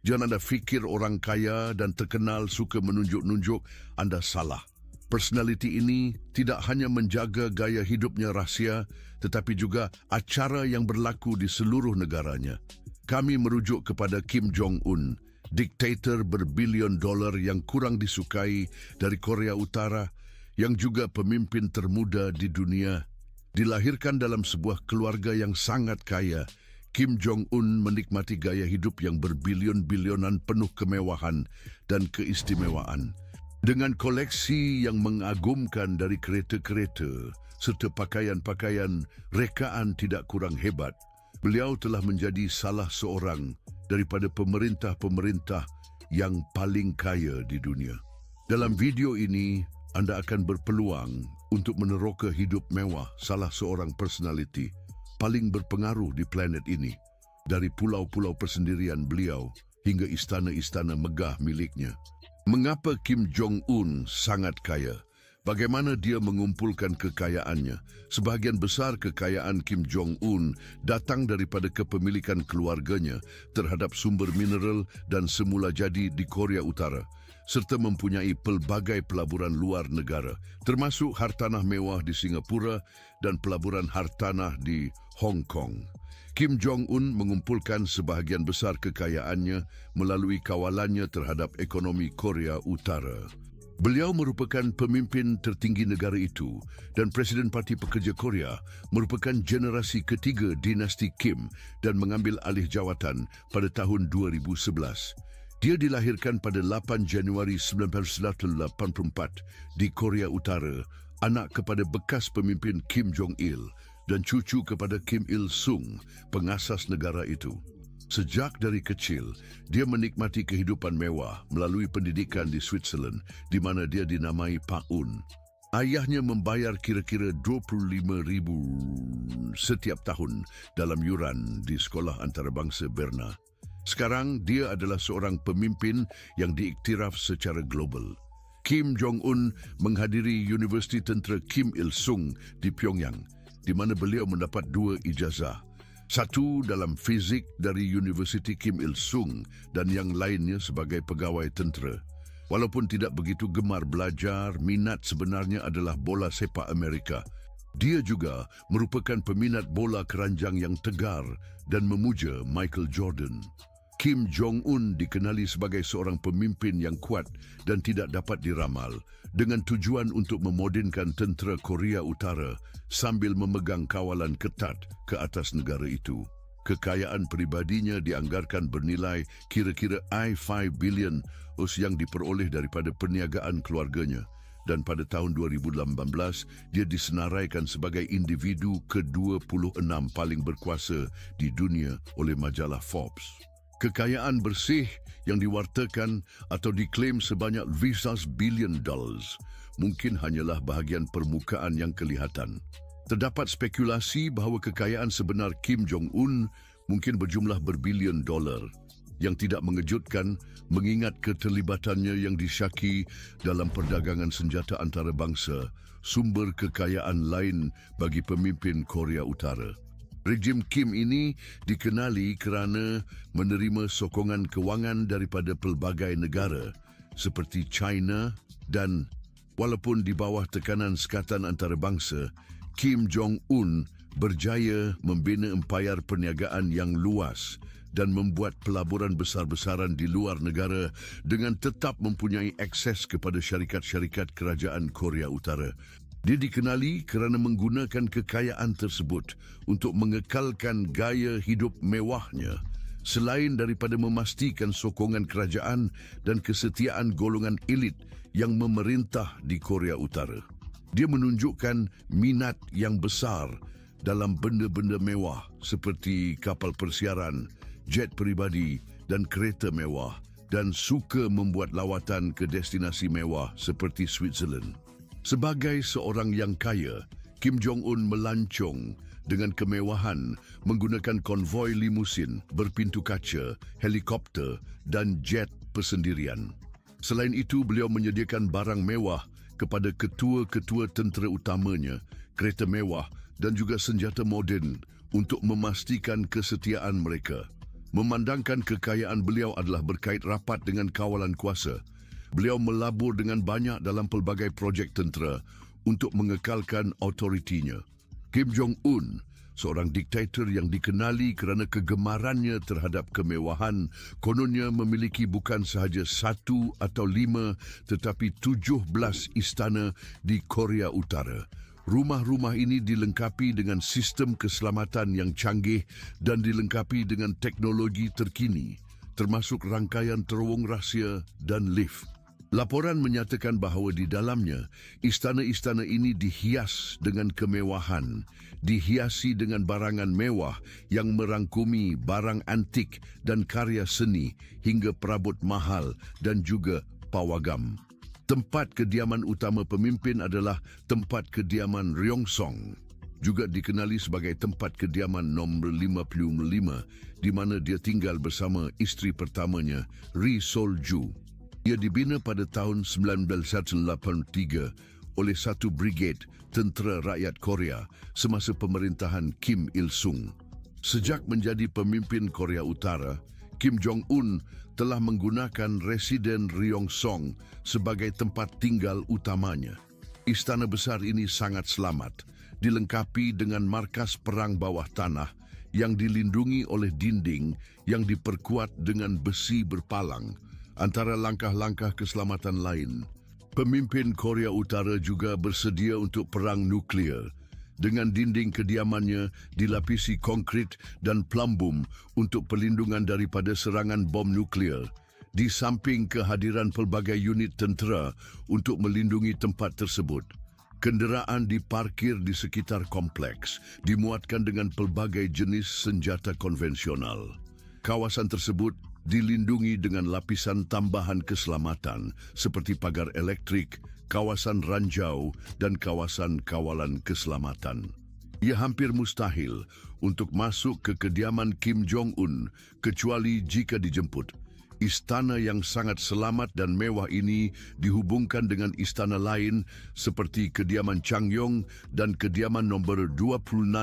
Jangan anda fikir orang kaya dan terkenal suka menunjuk-nunjuk, anda salah. Personaliti ini tidak hanya menjaga gaya hidupnya rahsia, tetapi juga acara yang berlaku di seluruh negaranya. Kami merujuk kepada Kim Jong-un, diktator berbilion dolar yang kurang disukai dari Korea Utara, yang juga pemimpin termuda di dunia. Dilahirkan dalam sebuah keluarga yang sangat kaya, Kim Jong-un menikmati gaya hidup yang berbilion-bilionan penuh kemewahan dan keistimewaan. Dengan koleksi yang mengagumkan dari kereta-kereta serta pakaian-pakaian rekaan tidak kurang hebat, beliau telah menjadi salah seorang daripada pemerintah-pemerintah yang paling kaya di dunia. Dalam video ini, anda akan berpeluang untuk meneroka hidup mewah salah seorang personaliti paling berpengaruh di planet ini, dari pulau-pulau persendirian beliau hingga istana-istana megah miliknya. Mengapa Kim Jong-un sangat kaya? Bagaimana dia mengumpulkan kekayaannya? Sebahagian besar kekayaan Kim Jong-un datang daripada kepemilikan keluarganya terhadap sumber mineral dan semula jadi di Korea Utara, serta mempunyai pelbagai pelaburan luar negara, termasuk hartanah mewah di Singapura dan pelaburan hartanah di Hong Kong. Kim Jong-un mengumpulkan sebahagian besar kekayaannya melalui kawalannya terhadap ekonomi Korea Utara. Beliau merupakan pemimpin tertinggi negara itu dan Presiden Parti Pekerja Korea merupakan generasi ketiga dinasti Kim dan mengambil alih jawatan pada tahun 2011. Dia dilahirkan pada 8 Januari 1984 di Korea Utara, anak kepada bekas pemimpin Kim Jong-il dan cucu kepada Kim Il-sung, pengasas negara itu. Sejak dari kecil, dia menikmati kehidupan mewah melalui pendidikan di Switzerland, di mana dia dinamai Pak Un. Ayahnya membayar kira-kira 25,000 setiap tahun dalam yuran di sekolah antarabangsa Berna. Sekarang, dia adalah seorang pemimpin yang diiktiraf secara global. Kim Jong-un menghadiri Universiti Tentera Kim Il-sung di Pyongyang, di mana beliau mendapat 2 ijazah. Satu dalam fizik dari Universiti Kim Il-sung dan yang lainnya sebagai pegawai tentera. Walaupun tidak begitu gemar belajar, minat sebenarnya adalah bola sepak Amerika. Dia juga merupakan peminat bola keranjang yang tegar dan memuja Michael Jordan. Kim Jong-un dikenali sebagai seorang pemimpin yang kuat dan tidak dapat diramal, dengan tujuan untuk memodenkan tentera Korea Utara sambil memegang kawalan ketat ke atas negara itu. Kekayaan peribadinya dianggarkan bernilai kira-kira $5 billion yang diperoleh daripada perniagaan keluarganya, dan pada tahun 2018 dia disenaraikan sebagai individu ke-26 paling berkuasa di dunia oleh majalah Forbes. Kekayaan bersih yang diwartakan atau diklaim sebanyak $1 billion mungkin hanyalah bahagian permukaan yang kelihatan. Terdapat spekulasi bahawa kekayaan sebenar Kim Jong-un mungkin berjumlah berbilion dolar, yang tidak mengejutkan mengingat keterlibatannya yang disyaki dalam perdagangan senjata antarabangsa, sumber kekayaan lain bagi pemimpin Korea Utara. Rejim Kim ini dikenali kerana menerima sokongan kewangan daripada pelbagai negara seperti China, dan walaupun di bawah tekanan sekatan antarabangsa, Kim Jong-un berjaya membina empayar perniagaan yang luas dan membuat pelaburan besar-besaran di luar negara dengan tetap mempunyai akses kepada syarikat-syarikat kerajaan Korea Utara. Dia dikenali kerana menggunakan kekayaan tersebut untuk mengekalkan gaya hidup mewahnya, selain daripada memastikan sokongan kerajaan dan kesetiaan golongan elit yang memerintah di Korea Utara. Dia menunjukkan minat yang besar dalam benda-benda mewah seperti kapal persiaran, jet peribadi dan kereta mewah, dan suka membuat lawatan ke destinasi mewah seperti Switzerland. Sebagai seorang yang kaya, Kim Jong-un melancong dengan kemewahan menggunakan konvoi limusin, berpintu kaca, helikopter dan jet persendirian. Selain itu, beliau menyediakan barang mewah kepada ketua-ketua tentera utamanya, kereta mewah dan juga senjata moden untuk memastikan kesetiaan mereka. Memandangkan kekayaan beliau adalah berkait rapat dengan kawalan kuasa, beliau melabur dengan banyak dalam pelbagai projek tentera untuk mengekalkan autoritinya. Kim Jong-un, seorang diktator yang dikenali kerana kegemarannya terhadap kemewahan, kononnya memiliki bukan sahaja 1 atau 5 tetapi 17 istana di Korea Utara. Rumah-rumah ini dilengkapi dengan sistem keselamatan yang canggih dan dilengkapi dengan teknologi terkini, termasuk rangkaian terowong rahsia dan lift. Laporan menyatakan bahawa di dalamnya, istana-istana ini dihias dengan kemewahan, dihiasi dengan barangan mewah yang merangkumi barang antik dan karya seni hingga perabot mahal dan juga pawagam. Tempat kediaman utama pemimpin adalah tempat kediaman Ryongsong, juga dikenali sebagai tempat kediaman nombor 55, di mana dia tinggal bersama isteri pertamanya, Ri Sol-ju. Ia dibina pada tahun 1983 oleh satu brigade tentera rakyat Korea semasa pemerintahan Kim Il-sung. Sejak menjadi pemimpin Korea Utara, Kim Jong-un telah menggunakan residen Ryongsong sebagai tempat tinggal utamanya. Istana besar ini sangat selamat, dilengkapi dengan markas perang bawah tanah yang dilindungi oleh dinding yang diperkuat dengan besi berpalang, antara langkah-langkah keselamatan lain. Pemimpin Korea Utara juga bersedia untuk perang nuklear, dengan dinding kediamannya dilapisi konkrit dan plumbum untuk perlindungan daripada serangan bom nuklear, di samping kehadiran pelbagai unit tentera untuk melindungi tempat tersebut. Kenderaan diparkir di sekitar kompleks, dimuatkan dengan pelbagai jenis senjata konvensional. Kawasan tersebut dilindungi dengan lapisan tambahan keselamatan seperti pagar elektrik, kawasan ranjau dan kawasan kawalan keselamatan. Ia hampir mustahil untuk masuk ke kediaman Kim Jong-un kecuali jika dijemput. Istana yang sangat selamat dan mewah ini dihubungkan dengan istana lain seperti kediaman Changyong dan kediaman nombor 26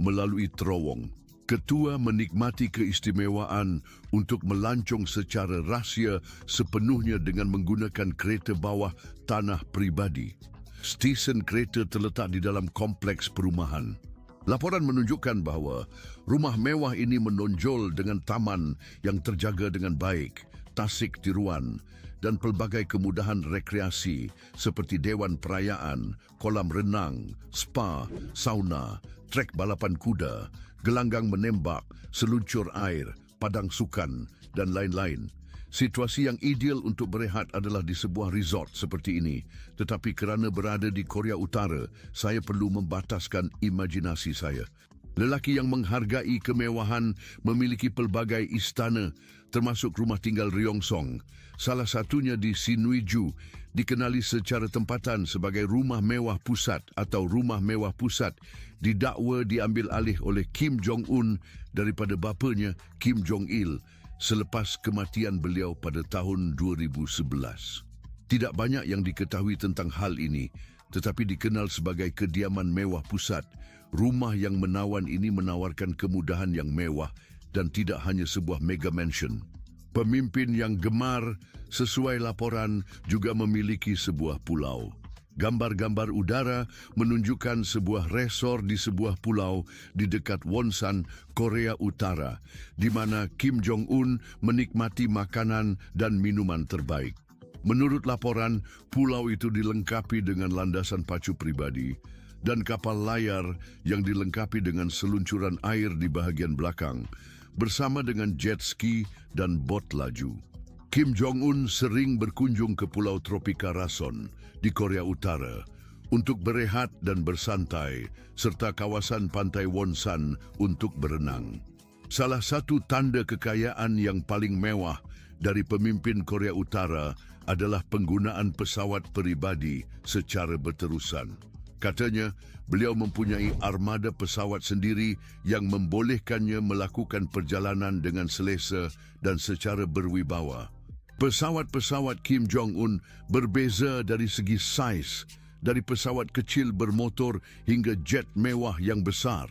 melalui terowong. Ketua menikmati keistimewaan untuk melancong secara rahsia sepenuhnya dengan menggunakan kereta bawah tanah pribadi. Stesen kereta terletak di dalam kompleks perumahan. Laporan menunjukkan bahawa rumah mewah ini menonjol dengan taman yang terjaga dengan baik, tasik tiruan dan pelbagai kemudahan rekreasi seperti dewan perayaan, kolam renang, spa, sauna, trek balapan kuda, gelanggang menembak, seluncur air, padang sukan dan lain-lain. Situasi yang ideal untuk berehat adalah di sebuah resort seperti ini. Tetapi kerana berada di Korea Utara, saya perlu membataskan imajinasi saya. Lelaki yang menghargai kemewahan memiliki pelbagai istana, termasuk rumah tinggal Ryongsong. Salah satunya di Sinuiju, dikenali secara tempatan sebagai Rumah Mewah Pusat atau Rumah Mewah Pusat, didakwa diambil alih oleh Kim Jong-un daripada bapanya Kim Jong-il selepas kematian beliau pada tahun 2011. Tidak banyak yang diketahui tentang hal ini, tetapi dikenal sebagai kediaman mewah pusat. Rumah yang menawan ini menawarkan kemudahan yang mewah dan tidak hanya sebuah mega mansion. Pemimpin yang gemar, sesuai laporan, juga memiliki sebuah pulau. Gambar-gambar udara menunjukkan sebuah resor di sebuah pulau di dekat Wonsan, Korea Utara, di mana Kim Jong-un menikmati makanan dan minuman terbaik. Menurut laporan, pulau itu dilengkapi dengan landasan pacu pribadi dan kapal layar yang dilengkapi dengan seluncuran air di bahagian belakang, bersama dengan jet ski dan bot laju. Kim Jong-un sering berkunjung ke Pulau Tropika Rason di Korea Utara untuk berehat dan bersantai, serta kawasan pantai Wonsan untuk berenang. Salah satu tanda kekayaan yang paling mewah dari pemimpin Korea Utara adalah penggunaan pesawat peribadi secara berterusan. Katanya, beliau mempunyai armada pesawat sendiri yang membolehkannya melakukan perjalanan dengan selesa dan secara berwibawa. Pesawat-pesawat Kim Jong-un berbeza dari segi saiz, dari pesawat kecil bermotor hingga jet mewah yang besar.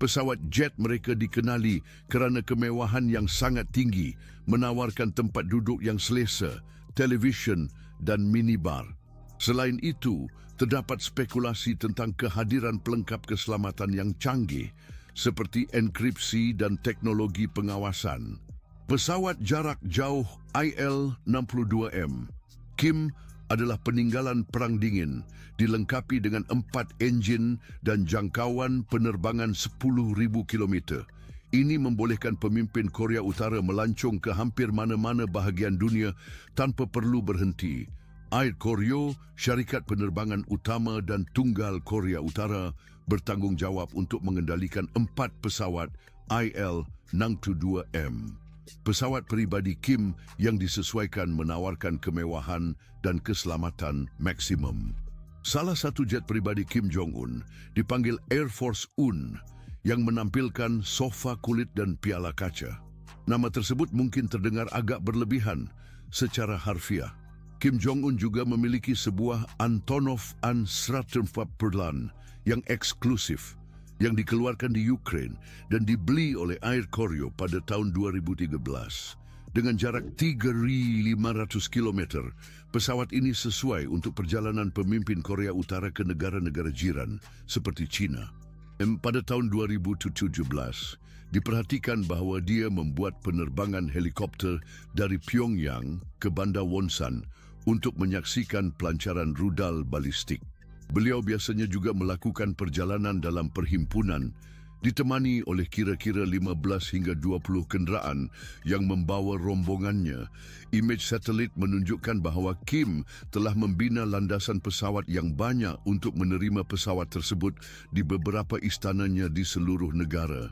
Pesawat jet mereka dikenali kerana kemewahan yang sangat tinggi, menawarkan tempat duduk yang selesa, televisyen dan minibar. Selain itu, terdapat spekulasi tentang kehadiran pelengkap keselamatan yang canggih seperti enkripsi dan teknologi pengawasan. Pesawat jarak jauh IL-62M Kim adalah peninggalan Perang Dingin, dilengkapi dengan 4 enjin dan jangkauan penerbangan 10,000 kilometer. Ini membolehkan pemimpin Korea Utara melancong ke hampir mana-mana bahagian dunia tanpa perlu berhenti. Air Koryo, syarikat penerbangan utama dan tunggal Korea Utara, bertanggungjawab untuk mengendalikan 4 pesawat IL-62M. Pesawat peribadi Kim yang disesuaikan menawarkan kemewahan dan keselamatan maksimum. Salah satu jet peribadi Kim Jong-un dipanggil Air Force One yang menampilkan sofa kulit dan piala kaca. Nama tersebut mungkin terdengar agak berlebihan secara harfiah. Kim Jong-un juga memiliki sebuah Antonov An-140 yang eksklusif yang dikeluarkan di Ukraine dan dibeli oleh Air Koryo pada tahun 2013. Dengan jarak 3,500 km, pesawat ini sesuai untuk perjalanan pemimpin Korea Utara ke negara-negara jiran seperti China. Pada tahun 2017, diperhatikan bahawa dia membuat penerbangan helikopter dari Pyongyang ke Bandar Wonsan untuk menyaksikan pelancaran rudal balistik. Beliau biasanya juga melakukan perjalanan dalam perhimpunan, ditemani oleh kira-kira 15 hingga 20 kenderaan yang membawa rombongannya. Imej satelit menunjukkan bahawa Kim telah membina landasan pesawat yang banyak untuk menerima pesawat tersebut di beberapa istananya di seluruh negara.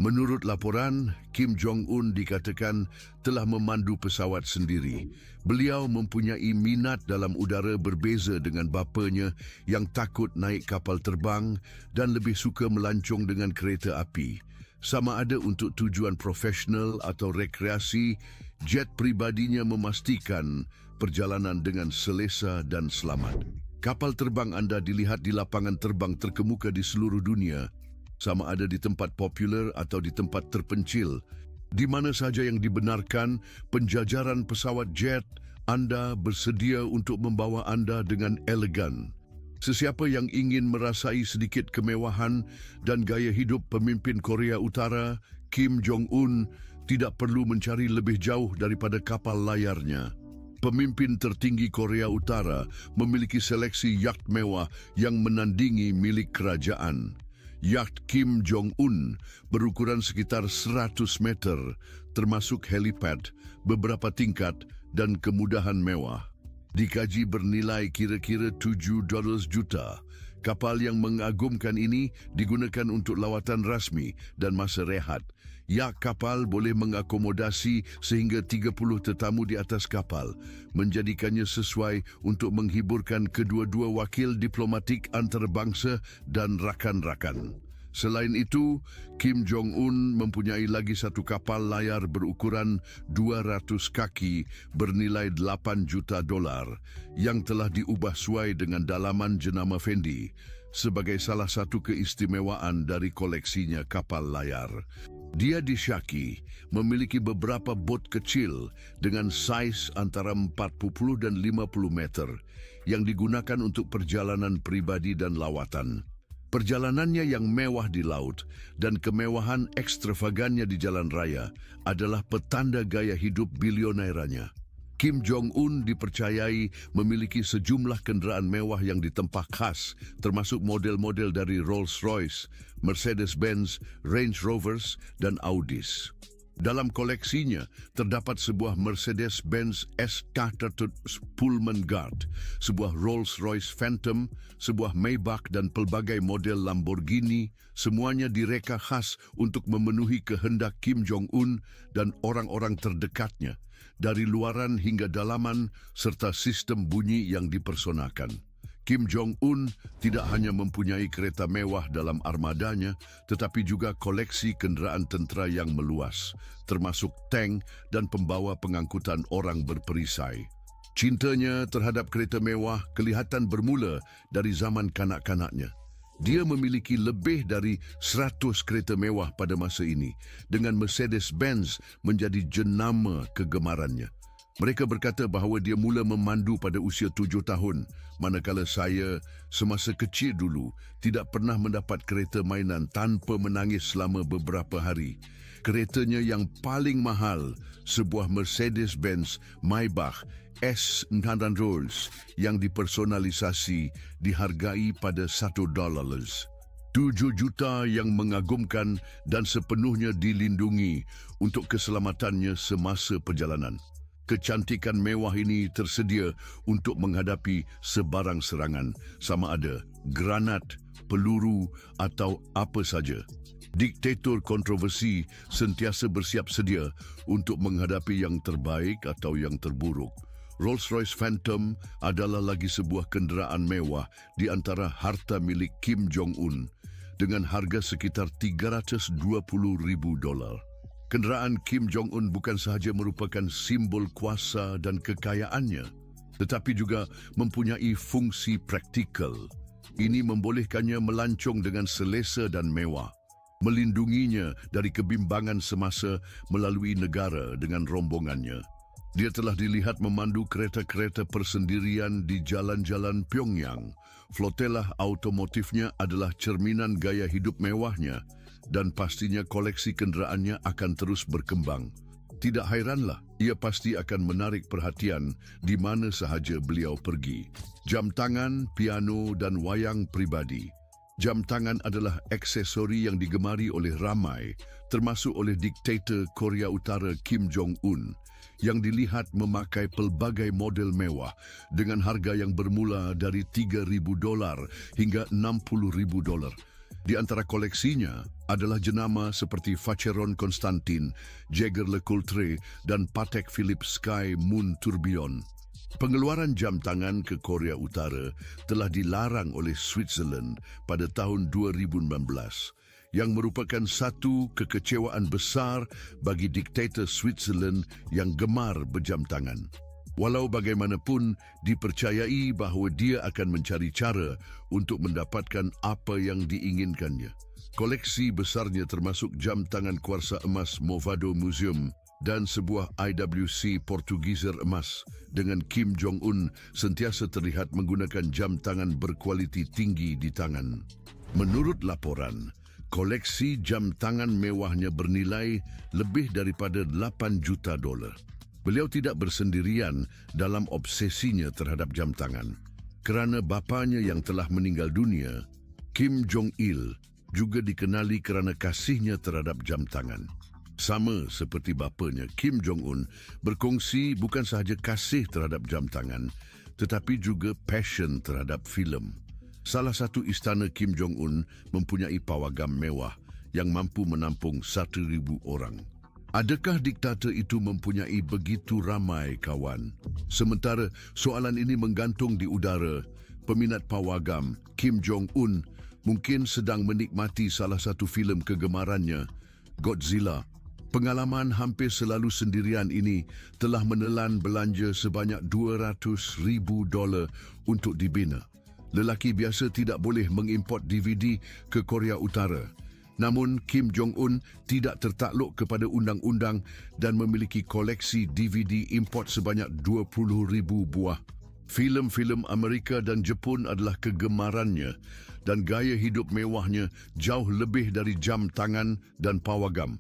Menurut laporan, Kim Jong-un dikatakan telah memandu pesawat sendiri. Beliau mempunyai minat dalam udara berbeza dengan bapanya yang takut naik kapal terbang dan lebih suka melancong dengan kereta api. Sama ada untuk tujuan profesional atau rekreasi, jet pribadinya memastikan perjalanan dengan selesa dan selamat. Kapal terbang anda dilihat di lapangan terbang terkemuka di seluruh dunia, sama ada di tempat popular atau di tempat terpencil. Di mana sahaja yang dibenarkan penjajaran pesawat jet, anda bersedia untuk membawa anda dengan elegan. Sesiapa yang ingin merasai sedikit kemewahan dan gaya hidup pemimpin Korea Utara, Kim Jong-un, tidak perlu mencari lebih jauh daripada kapal layarnya. Pemimpin tertinggi Korea Utara memiliki seleksi yacht mewah yang menandingi milik kerajaan. Yacht Kim Jong-un berukuran sekitar 100 meter, termasuk helipad, beberapa tingkat dan kemudahan mewah. Dikaji bernilai kira-kira $7 juta. Kapal yang mengagumkan ini digunakan untuk lawatan rasmi dan masa rehat. Yacht kapal boleh mengakomodasi sehingga 30 tetamu di atas kapal, menjadikannya sesuai untuk menghiburkan kedua-dua wakil diplomatik antarabangsa dan rakan-rakan. Selain itu, Kim Jong-un mempunyai lagi satu kapal layar berukuran 200 kaki bernilai $8 juta yang telah diubah sesuai dengan dalaman jenama Fendi sebagai salah satu keistimewaan dari koleksinya kapal layar. Dia disyaki memiliki beberapa bot kecil dengan saiz antara 40 dan 50 meter yang digunakan untuk perjalanan pribadi dan lawatan. Perjalanannya yang mewah di laut dan kemewahan ekstravagannya di jalan raya adalah petanda gaya hidup bilioneranya. Kim Jong-un dipercayai memiliki sejumlah kenderaan mewah yang ditempah khas, termasuk model-model dari Rolls-Royce, Mercedes-Benz, Range Rovers, dan Audis. Dalam koleksinya, terdapat sebuah Mercedes-Benz S-400 Pullman Guard, sebuah Rolls-Royce Phantom, sebuah Maybach dan pelbagai model Lamborghini, semuanya direka khas untuk memenuhi kehendak Kim Jong-un dan orang-orang terdekatnya, dari luaran hingga dalaman serta sistem bunyi yang dipersonakan. Kim Jong-un tidak hanya mempunyai kereta mewah dalam armadanya, tetapi juga koleksi kenderaan tentera yang meluas, termasuk tank dan pembawa pengangkutan orang berperisai. Cintanya terhadap kereta mewah kelihatan bermula dari zaman kanak-kanaknya. Dia memiliki lebih dari 100 kereta mewah pada masa ini, dengan Mercedes-Benz menjadi jenama kegemarannya. Mereka berkata bahawa dia mula memandu pada usia 7 tahun, manakala saya semasa kecil dulu tidak pernah mendapat kereta mainan tanpa menangis selama beberapa hari. Keretanya yang paling mahal, sebuah Mercedes-Benz Maybach S900 yang dipersonalisasi, dihargai pada $1. 7 juta yang mengagumkan dan sepenuhnya dilindungi untuk keselamatannya semasa perjalanan. Kecantikan mewah ini tersedia untuk menghadapi sebarang serangan, sama ada granat, peluru atau apa saja. Diktator kontroversi sentiasa bersiap sedia untuk menghadapi yang terbaik atau yang terburuk. Rolls-Royce Phantom adalah lagi sebuah kenderaan mewah di antara harta milik Kim Jong-un dengan harga sekitar $320,000. Kenderaan Kim Jong-un bukan sahaja merupakan simbol kuasa dan kekayaannya, tetapi juga mempunyai fungsi praktikal. Ini membolehkannya melancong dengan selesa dan mewah, melindunginya dari kebimbangan semasa melalui negara dengan rombongannya. Dia telah dilihat memandu kereta-kereta persendirian di jalan-jalan Pyongyang. Flotelah automotifnya adalah cerminan gaya hidup mewahnya, dan pastinya koleksi kenderaannya akan terus berkembang. Tidak hairanlah, ia pasti akan menarik perhatian di mana sahaja beliau pergi. Jam tangan, piano dan wayang pribadi. Jam tangan adalah aksesori yang digemari oleh ramai, termasuk oleh diktator Korea Utara Kim Jong-un, yang dilihat memakai pelbagai model mewah dengan harga yang bermula dari $3,000 hingga $60,000. Di antara koleksinya adalah jenama seperti Vacheron Constantin, Jaeger LeCoultre dan Patek Philippe Sky Moon Tourbillon. Pengeluaran jam tangan ke Korea Utara telah dilarang oleh Switzerland pada tahun 2019, yang merupakan satu kekecewaan besar bagi diktator Switzerland yang gemar berjam tangan. Walau bagaimanapun, dipercayai bahawa dia akan mencari cara untuk mendapatkan apa yang diinginkannya. Koleksi besarnya termasuk jam tangan kuarsa emas Movado Museum dan sebuah IWC Portugiser emas dengan Kim Jong-un sentiasa terlihat menggunakan jam tangan berkualiti tinggi di tangan. Menurut laporan, koleksi jam tangan mewahnya bernilai lebih daripada $8 juta. Beliau tidak bersendirian dalam obsesinya terhadap jam tangan. Kerana bapanya yang telah meninggal dunia, Kim Jong-il juga dikenali kerana kasihnya terhadap jam tangan. Sama seperti bapanya, Kim Jong-un berkongsi bukan sahaja kasih terhadap jam tangan, tetapi juga passion terhadap filem. Salah satu istana Kim Jong-un mempunyai pawagam mewah yang mampu menampung 1,000 orang. Adakah diktator itu mempunyai begitu ramai kawan? Sementara soalan ini menggantung di udara, peminat pawagam Kim Jong-un mungkin sedang menikmati salah satu filem kegemarannya, Godzilla. Pengalaman hampir selalu sendirian ini telah menelan belanja sebanyak $200,000 untuk dibina. Lelaki biasa tidak boleh mengimport DVD ke Korea Utara. Namun, Kim Jong-un tidak tertakluk kepada undang-undang dan memiliki koleksi DVD import sebanyak 20,000 buah. Filem-filem Amerika dan Jepun adalah kegemarannya dan gaya hidup mewahnya jauh lebih dari jam tangan dan pawagam.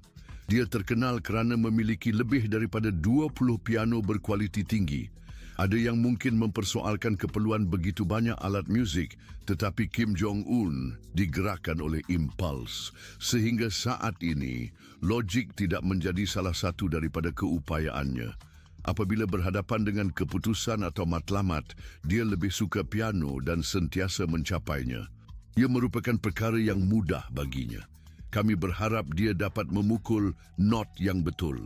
Dia terkenal kerana memiliki lebih daripada 20 piano berkualiti tinggi. Ada yang mungkin mempersoalkan keperluan begitu banyak alat muzik, tetapi Kim Jong-un digerakkan oleh impuls. Sehingga saat ini, logik tidak menjadi salah satu daripada keupayaannya. Apabila berhadapan dengan keputusan atau matlamat, dia lebih suka piano dan sentiasa mencapainya. Ia merupakan perkara yang mudah baginya. Kami berharap dia dapat memukul not yang betul.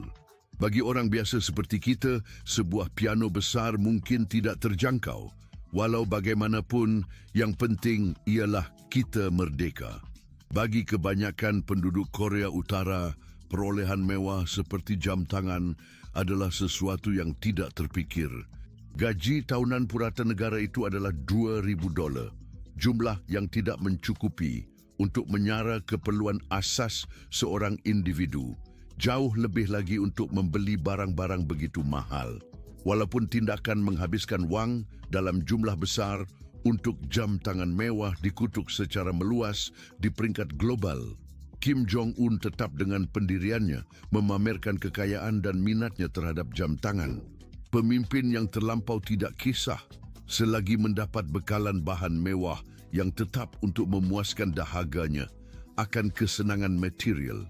Bagi orang biasa seperti kita, sebuah piano besar mungkin tidak terjangkau. Walau bagaimanapun, yang penting ialah kita merdeka. Bagi kebanyakan penduduk Korea Utara, perolehan mewah seperti jam tangan adalah sesuatu yang tidak terfikir. Gaji tahunan purata negara itu adalah $2,000. jumlah yang tidak mencukupi untuk menyara keperluan asas seorang individu, jauh lebih lagi untuk membeli barang-barang begitu mahal. Walaupun tindakan menghabiskan wang dalam jumlah besar untuk jam tangan mewah dikutuk secara meluas di peringkat global, Kim Jong-un tetap dengan pendiriannya memamerkan kekayaan dan minatnya terhadap jam tangan. Pemimpin yang terlampau tidak kisah selagi mendapat bekalan bahan mewah yang tetap untuk memuaskan dahaganya akan kesenangan material.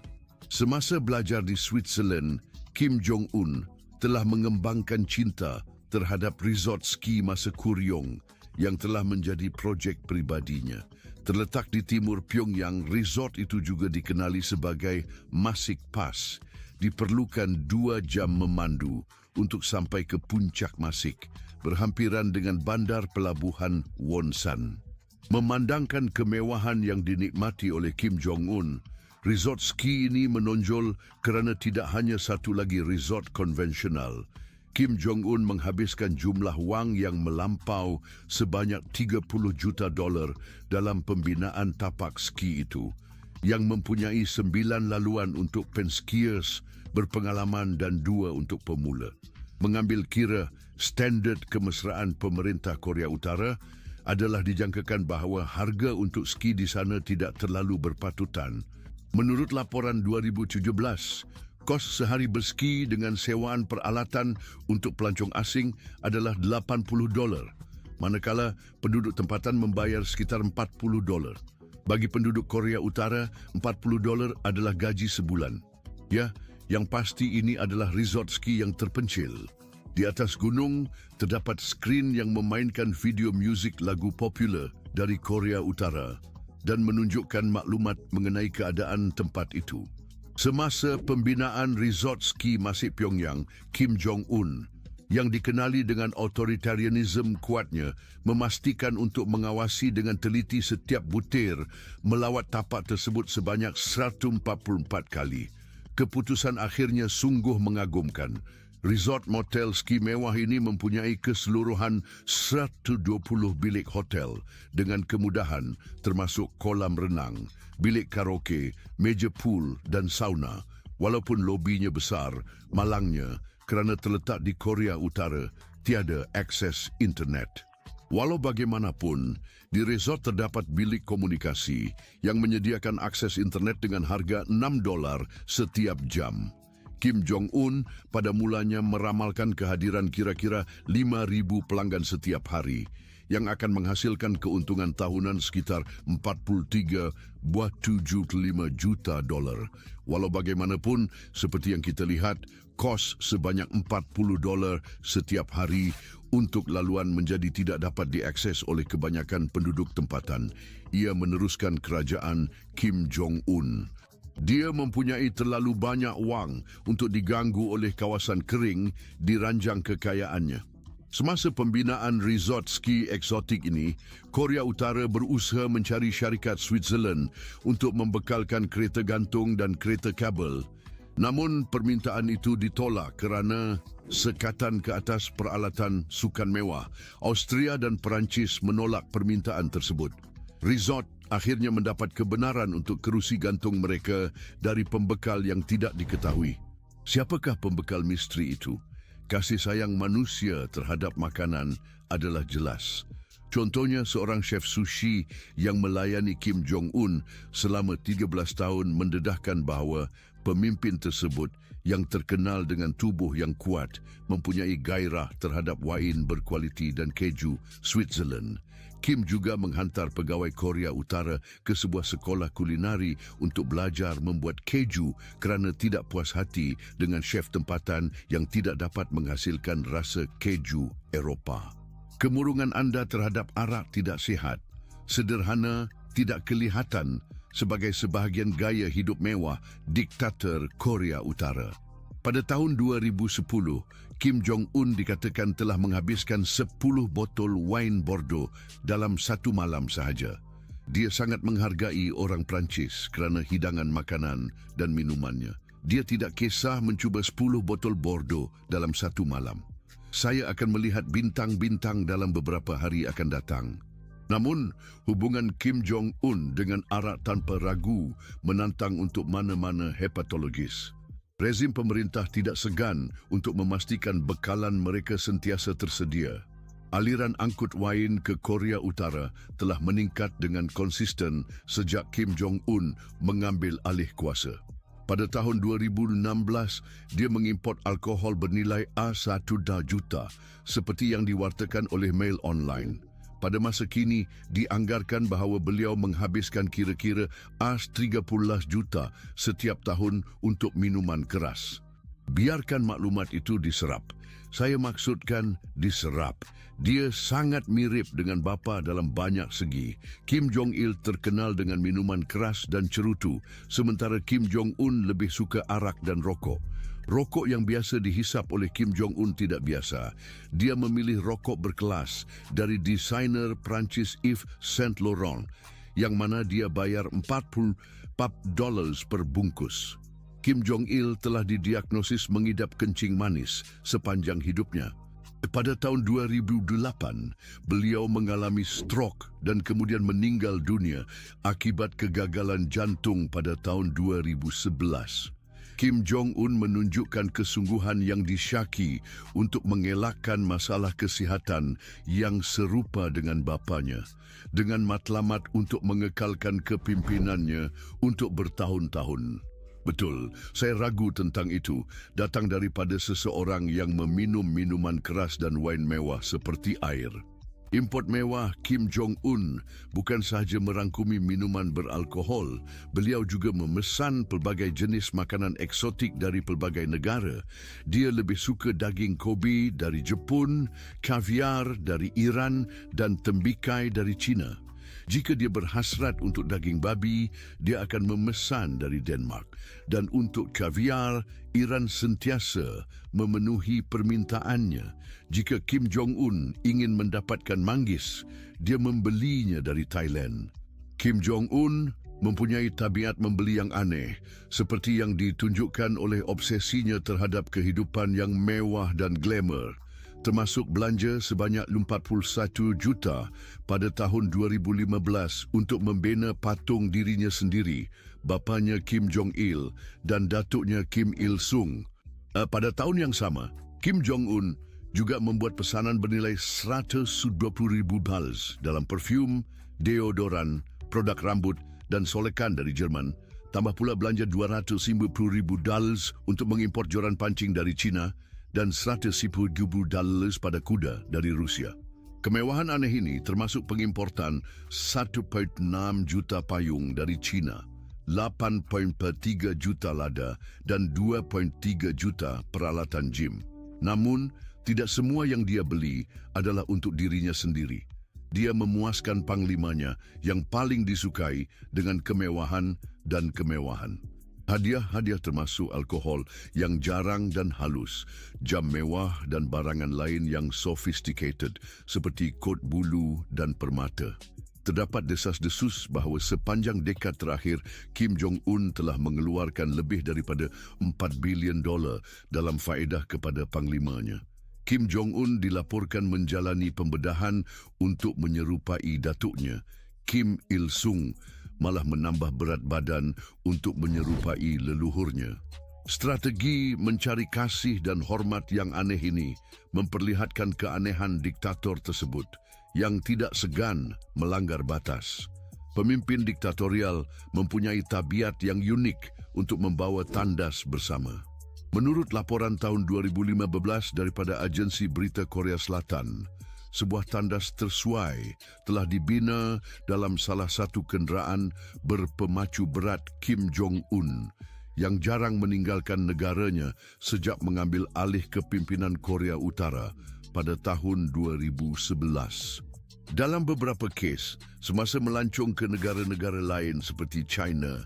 Semasa belajar di Switzerland, Kim Jong-un telah mengembangkan cinta terhadap resort ski masa kuryong yang telah menjadi projek pribadinya. Terletak di timur Pyongyang, resort itu juga dikenali sebagai Masik Pass. Diperlukan 2 jam memandu untuk sampai ke puncak Masik, berhampiran dengan bandar pelabuhan Wonsan. Memandangkan kemewahan yang dinikmati oleh Kim Jong-un, resort ski ini menonjol kerana tidak hanya satu lagi resort konvensional. Kim Jong-un menghabiskan jumlah wang yang melampau sebanyak $30 juta dalam pembinaan tapak ski itu, yang mempunyai 9 laluan untuk penskiers berpengalaman dan 2 untuk pemula. Mengambil kira standard kemesraan pemerintah Korea Utara, adalah dijangkakan bahawa harga untuk ski di sana tidak terlalu berpatutan. Menurut laporan 2017, kos sehari berski dengan sewaan peralatan untuk pelancong asing adalah $80, manakala penduduk tempatan membayar sekitar $40. Bagi penduduk Korea Utara, $40 adalah gaji sebulan. Ya, yang pasti ini adalah resort ski yang terpencil. Di atas gunung, terdapat skrin yang memainkan video muzik lagu popular dari Korea Utara dan menunjukkan maklumat mengenai keadaan tempat itu. Semasa pembinaan resort ski Masik Pyongyang, Kim Jong-un, yang dikenali dengan otoritarianisme kuatnya, memastikan untuk mengawasi dengan teliti setiap butir melawat tapak tersebut sebanyak 144 kali. Keputusan akhirnya sungguh mengagumkan. Resort motel ski mewah ini mempunyai keseluruhan 120 bilik hotel dengan kemudahan termasuk kolam renang, bilik karaoke, meja pool dan sauna. Walaupun lobinya besar, malangnya kerana terletak di Korea Utara, tiada akses internet. Walau bagaimanapun, di resort terdapat bilik komunikasi yang menyediakan akses internet dengan harga $6 setiap jam. Kim Jong-un pada mulanya meramalkan kehadiran kira-kira 5,000 pelanggan setiap hari yang akan menghasilkan keuntungan tahunan sekitar $43.75 juta. Walau bagaimanapun, seperti yang kita lihat, kos sebanyak $40 setiap hari untuk laluan menjadi tidak dapat diakses oleh kebanyakan penduduk tempatan. Ia meneruskan kerajaan Kim Jong-un. Dia mempunyai terlalu banyak wang untuk diganggu oleh kawasan kering di ranjang kekayaannya. Semasa pembinaan resort ski eksotik ini, Korea Utara berusaha mencari syarikat Switzerland untuk membekalkan kereta gantung dan kereta kabel. Namun permintaan itu ditolak kerana sekatan ke atas peralatan sukan mewah. Austria dan Perancis menolak permintaan tersebut. Resort akhirnya mendapat kebenaran untuk kerusi gantung mereka dari pembekal yang tidak diketahui. Siapakah pembekal misteri itu? Kasih sayang manusia terhadap makanan adalah jelas. Contohnya seorang chef sushi yang melayani Kim Jong-un selama 13 tahun mendedahkan bahawa pemimpin tersebut yang terkenal dengan tubuh yang kuat mempunyai gairah terhadap wain berkualiti dan keju Switzerland. Kim juga menghantar pegawai Korea Utara ke sebuah sekolah kulinari untuk belajar membuat keju kerana tidak puas hati dengan chef tempatan yang tidak dapat menghasilkan rasa keju Eropah. Kemurungan anda terhadap arak tidak sihat, sederhana, tidak kelihatan sebagai sebahagian gaya hidup mewah diktator Korea Utara. Pada tahun 2010, Kim Jong-un dikatakan telah menghabiskan 10 botol wain Bordeaux dalam satu malam sahaja. Dia sangat menghargai orang Perancis kerana hidangan makanan dan minumannya. Dia tidak kisah mencuba 10 botol Bordeaux dalam satu malam. Saya akan melihat bintang-bintang dalam beberapa hari akan datang. Namun, hubungan Kim Jong-un dengan arak tanpa ragu menantang untuk mana-mana hepatologis. Rezim pemerintah tidak segan untuk memastikan bekalan mereka sentiasa tersedia. Aliran angkut wain ke Korea Utara telah meningkat dengan konsisten sejak Kim Jong-un mengambil alih kuasa. Pada tahun 2016, dia mengimport alkohol bernilai A1 juta seperti yang diwartakan oleh Mail Online. Pada masa kini, dianggarkan bahawa beliau menghabiskan kira-kira A30 juta setiap tahun untuk minuman keras. Biarkan maklumat itu diserap. Saya maksudkan diserap. Dia sangat mirip dengan bapa dalam banyak segi. Kim Jong-il terkenal dengan minuman keras dan cerutu, sementara Kim Jong-un lebih suka arak dan rokok. Rokok yang biasa dihisap oleh Kim Jong-un tidak biasa. Dia memilih rokok berkelas dari desainer Perancis Yves Saint Laurent, yang mana dia bayar $40 per bungkus. Kim Jong-il telah didiagnosis mengidap kencing manis sepanjang hidupnya. Pada tahun 2008, beliau mengalami stroke dan kemudian meninggal dunia akibat kegagalan jantung pada tahun 2011. Kim Jong-un menunjukkan kesungguhan yang disyaki untuk mengelakkan masalah kesihatan yang serupa dengan bapanya, dengan matlamat untuk mengekalkan kepimpinannya untuk bertahun-tahun. Betul, saya ragu tentang itu, datang daripada seseorang yang meminum minuman keras dan wain mewah seperti air. Import mewah Kim Jong-un bukan sahaja merangkumi minuman beralkohol, beliau juga memesan pelbagai jenis makanan eksotik dari pelbagai negara. Dia lebih suka daging Kobe dari Jepun, kaviar dari Iran dan tembikai dari China. Jika dia berhasrat untuk daging babi, dia akan memesan dari Denmark. Dan untuk kaviar, Iran sentiasa memenuhi permintaannya. Jika Kim Jong-un ingin mendapatkan manggis, dia membelinya dari Thailand. Kim Jong-un mempunyai tabiat membeli yang aneh, seperti yang ditunjukkan oleh obsesinya terhadap kehidupan yang mewah dan glamour, termasuk belanja sebanyak 41 juta pada tahun 2015 untuk membina patung dirinya sendiri, bapanya Kim Jong-il dan datuknya Kim Il-sung. Pada tahun yang sama, Kim Jong-un juga membuat pesanan bernilai $120,000 dalam perfum, deodoran, produk rambut dan solekan dari Jerman, tambah pula belanja $250,000 untuk mengimport joran pancing dari China dan $110,000 pada kuda dari Rusia. Kemewahan aneh ini termasuk pengimportan 1.6 juta payung dari China, 8.3 juta lada dan 2.3 juta peralatan gym. Namun, tidak semua yang dia beli adalah untuk dirinya sendiri. Dia memuaskan panglimanya yang paling disukai dengan kemewahan dan kemewahan. Hadiah-hadiah termasuk alkohol yang jarang dan halus, jam mewah dan barangan lain yang sophisticated seperti kot bulu dan permata. Terdapat desas-desus bahawa sepanjang dekad terakhir, Kim Jong-un telah mengeluarkan lebih daripada $4 bilion dalam faedah kepada panglimanya. Kim Jong-un dilaporkan menjalani pembedahan untuk menyerupai datuknya, Kim Il-sung, malah menambah berat badan untuk menyerupai leluhurnya. Strategi mencari kasih dan hormat yang aneh ini memperlihatkan keanehan diktator tersebut yang tidak segan melanggar batas. Pemimpin diktatorial mempunyai tabiat yang unik untuk membawa tandas bersama. Menurut laporan tahun 2015 daripada agensi berita Korea Selatan, sebuah tandas tersuai telah dibina dalam salah satu kenderaan berpemacu berat Kim Jong-un yang jarang meninggalkan negaranya sejak mengambil alih kepimpinan Korea Utara pada tahun 2011. Dalam beberapa kes, semasa melancong ke negara-negara lain seperti China,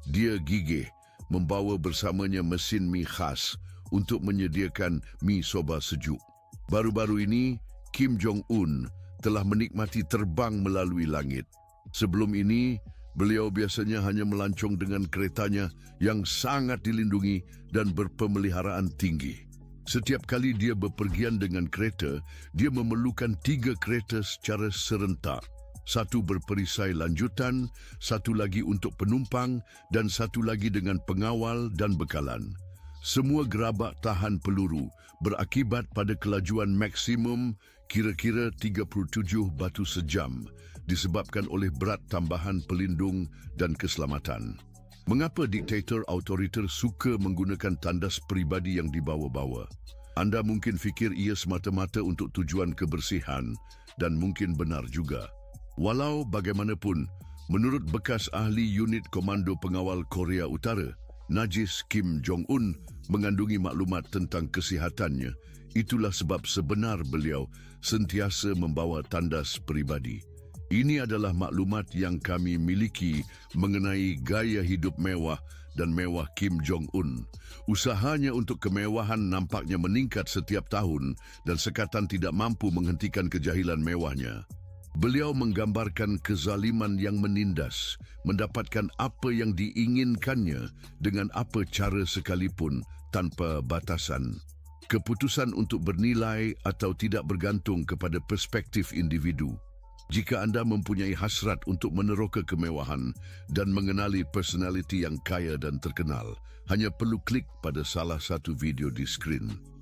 dia gigih membawa bersamanya mesin mi khas untuk menyediakan mi soba sejuk. Baru-baru ini, Kim Jong-un telah menikmati terbang melalui langit. Sebelum ini, beliau biasanya hanya melancong dengan keretanya yang sangat dilindungi dan berpemeliharaan tinggi. Setiap kali dia bepergian dengan kereta, dia memerlukan 3 kereta secara serentak. Satu berperisai lanjutan, satu lagi untuk penumpang dan satu lagi dengan pengawal dan bekalan. Semua gerabak tahan peluru berakibat pada kelajuan maksimum kira-kira 37 batu sejam disebabkan oleh berat tambahan pelindung dan keselamatan. Mengapa diktator autoriter suka menggunakan tandas peribadi yang dibawa-bawa? Anda mungkin fikir ia semata-mata untuk tujuan kebersihan dan mungkin benar juga. Walau bagaimanapun, menurut bekas ahli unit komando pengawal Korea Utara, Najis Kim Jong-un mengandungi maklumat tentang kesihatannya. Itulah sebab sebenar beliau sentiasa membawa tandas peribadi. Ini adalah maklumat yang kami miliki mengenai gaya hidup mewah dan mewah Kim Jong-un. Usahanya untuk kemewahan nampaknya meningkat setiap tahun dan sekatan tidak mampu menghentikan kejahilan mewahnya. Beliau menggambarkan kezaliman yang menindas, mendapatkan apa yang diinginkannya dengan apa cara sekalipun tanpa batasan. Keputusan untuk bernilai atau tidak bergantung kepada perspektif individu. Jika anda mempunyai hasrat untuk meneroka kemewahan dan mengenali personaliti yang kaya dan terkenal, hanya perlu klik pada salah satu video di skrin.